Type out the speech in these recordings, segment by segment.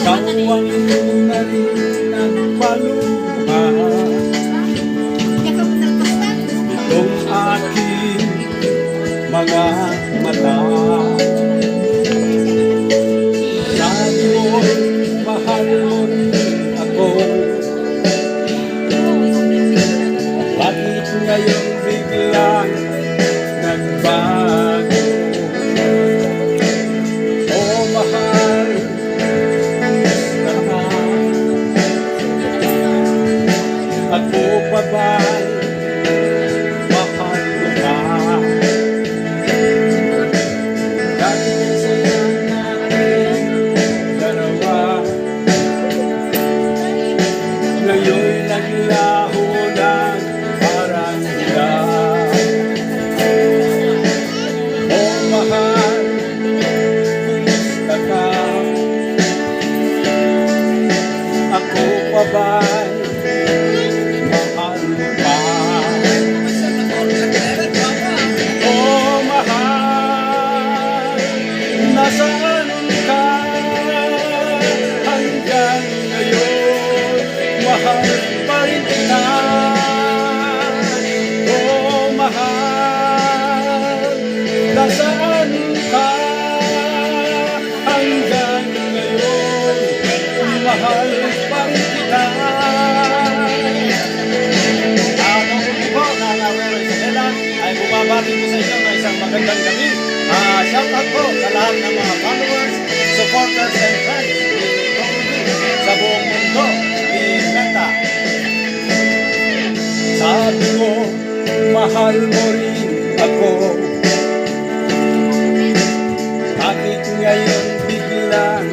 Kawang na rin nagpaluha itong aking mga mata. Sabi mo, mahal mo rin ako. Bakit ngayon biglang nagbago? Oh mahal, kumusta ka? Ako pa ba'y mahal mo ka? Dati ang saya natin dalawa, ngayon naglaho ng parang ulan. Oh mahal, kumusta ka? Ako pa ba'y mahal mo pa? Oh mahal, nasaan ka? Hanggang ngayon, mahal pa rin kita. Oh mahal, nasaan ka? Hanggang ngayon, mahal pa rin kita. Ako po, Nanawero Isabela, ay bumabati po sa inyo na isang magandang gabi. Shout out po sa lahat ng mga followers, supporters, and friends sa buong mundo ni Meta. Sabi mo, mahal mo rin ako. Bakit ngayon biglang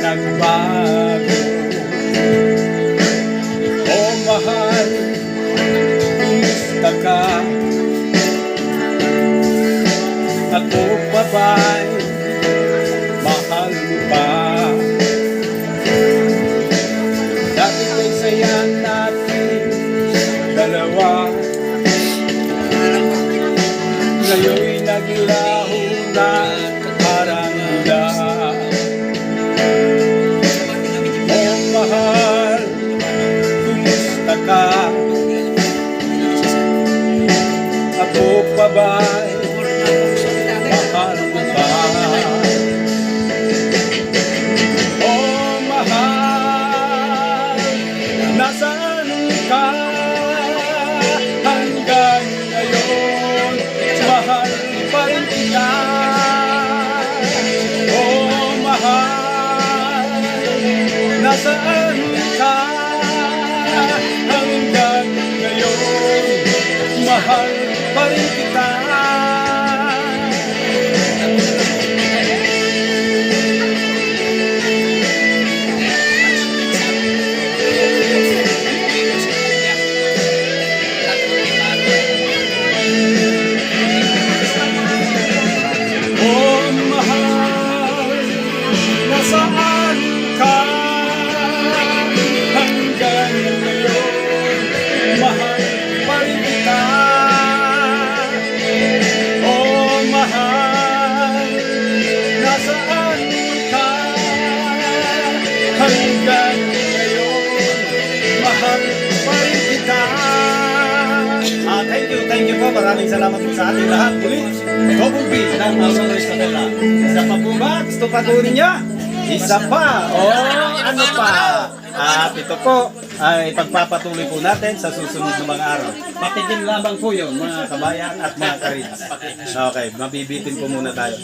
nagbago? Oh mahal, kumusta ka? Ako pa ba'y mahal mo pa? Dati kay saya natin dalawa, ngayon'y naglaho na parang ulan. Oh mahal, kumusta ka? Ako pa ba'y mahal mo pa? Oh mahal, nasaan ka? Hanggang ngayon, mahal pa rin kita. Oh mahal, nasaan ka? Hanggang ngayon, mahal pa rin kita. Oh mahal, nasaan ka? Hanggang ngayon, mahal pa rin kita. Oh mahal, nasaan ka? Hanggang ngayon, mahal pa rin kita. Thank you po. Maraming salamat po sa ating lahat. Muli, Double B ng Nanawero Isabela. Isa pa po ba? Gusto pa po ninyo? Isa pa. Ano pa? At ito po ay pagpapatuloy po natin sa susunod na mga araw. Patikin lamang po yun mga kabayan at mga karis. Okay, mabibitin po muna tayo.